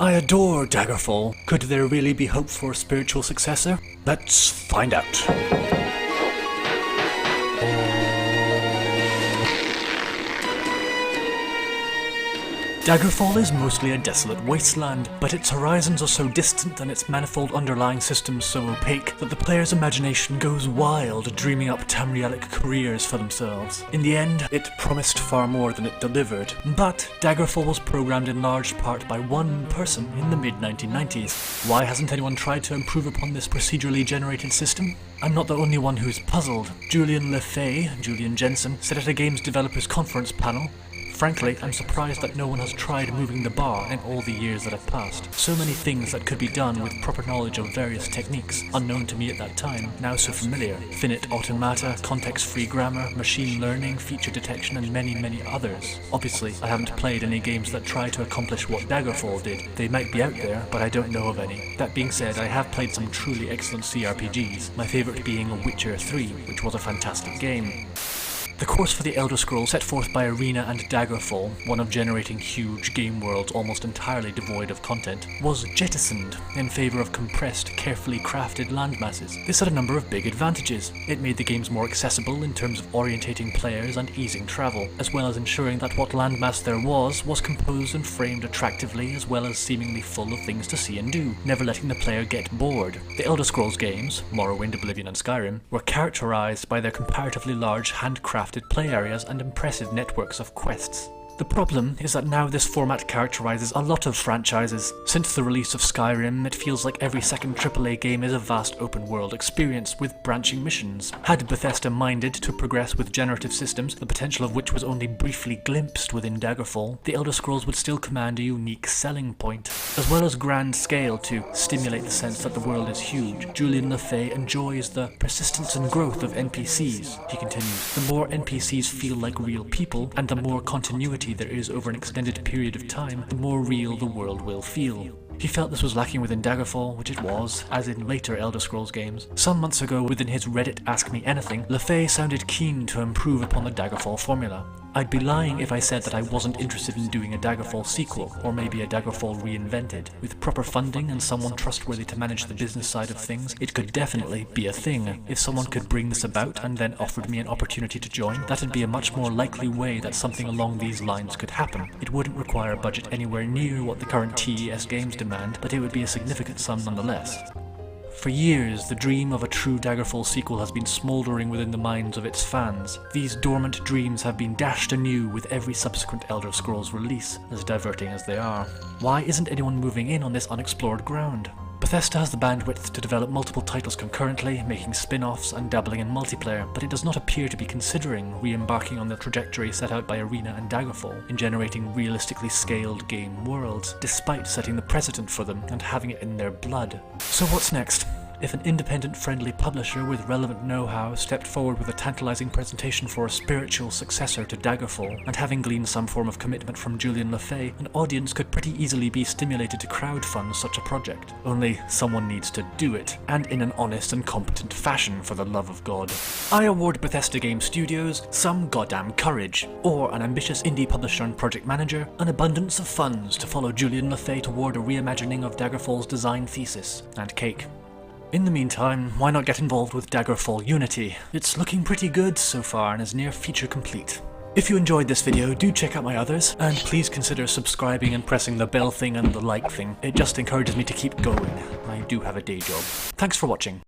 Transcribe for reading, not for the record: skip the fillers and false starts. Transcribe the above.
I adore Daggerfall. Could there really be hope for a spiritual successor? Let's find out. Daggerfall is mostly a desolate wasteland, but its horizons are so distant and its manifold underlying systems so opaque that the player's imagination goes wild, dreaming up Tamrielic careers for themselves. In the end, it promised far more than it delivered, but Daggerfall was programmed in large part by one person in the mid-1990s. Why hasn't anyone tried to improve upon this procedurally generated system? I'm not the only one who's puzzled. Julian LeFay, Julian Jensen, said at a games developers conference panel, "Frankly, I'm surprised that no one has tried moving the bar in all the years that have passed. So many things that could be done with proper knowledge of various techniques, unknown to me at that time, now so familiar. Finite automata, context-free grammar, machine learning, feature detection, and many, many others. Obviously, I haven't played any games that try to accomplish what Daggerfall did. They might be out there, but I don't know of any. That being said, I have played some truly excellent CRPGs, my favourite being Witcher 3, which was a fantastic game." The course for the Elder Scrolls set forth by Arena and Daggerfall, one of generating huge game worlds almost entirely devoid of content, was jettisoned in favour of compressed, carefully crafted landmasses. This had a number of big advantages. It made the games more accessible in terms of orientating players and easing travel, as well as ensuring that what landmass there was composed and framed attractively as well as seemingly full of things to see and do, never letting the player get bored. The Elder Scrolls games, Morrowind, Oblivion and Skyrim, were characterised by their comparatively large handcrafted play areas and impressive networks of quests. The problem is that now this format characterises a lot of franchises. Since the release of Skyrim, it feels like every second AAA game is a vast open-world experience with branching missions. Had Bethesda minded to progress with generative systems, the potential of which was only briefly glimpsed within Daggerfall, the Elder Scrolls would still command a unique selling point. As well as grand scale to stimulate the sense that the world is huge, Julian LeFay enjoys the persistence and growth of NPCs. He continues, "The more NPCs feel like real people, and the more continuity there is over an extended period of time, the more real the world will feel." He felt this was lacking within Daggerfall, which it was, as in later Elder Scrolls games. Some months ago, within his Reddit Ask Me Anything, LeFay sounded keen to improve upon the Daggerfall formula. "I'd be lying if I said that I wasn't interested in doing a Daggerfall sequel, or maybe a Daggerfall reinvented. With proper funding and someone trustworthy to manage the business side of things, it could definitely be a thing. If someone could bring this about and then offered me an opportunity to join, that'd be a much more likely way that something along these lines could happen. It wouldn't require a budget anywhere near what the current TES games demand, but it would be a significant sum nonetheless." For years, the dream of a true Daggerfall sequel has been smouldering within the minds of its fans. These dormant dreams have been dashed anew with every subsequent Elder Scrolls release, as diverting as they are. Why isn't anyone moving in on this unexplored ground? Bethesda has the bandwidth to develop multiple titles concurrently, making spin-offs and dabbling in multiplayer, but it does not appear to be considering re-embarking on the trajectory set out by Arena and Daggerfall in generating realistically scaled game worlds, despite setting the precedent for them and having it in their blood. So what's next? If an independent-friendly publisher with relevant know-how stepped forward with a tantalizing presentation for a spiritual successor to Daggerfall, and having gleaned some form of commitment from Julian LeFay, an audience could pretty easily be stimulated to crowdfund such a project. Only someone needs to do it, and in an honest and competent fashion, for the love of God. I award Bethesda Game Studios some goddamn courage, or an ambitious indie publisher and project manager, an abundance of funds to follow Julian LeFay toward a reimagining of Daggerfall's design thesis, and cake. In the meantime, why not get involved with Daggerfall Unity? It's looking pretty good so far and is near feature complete. If you enjoyed this video, do check out my others, and please consider subscribing and pressing the bell thing and the like thing. It just encourages me to keep going. I do have a day job. Thanks for watching.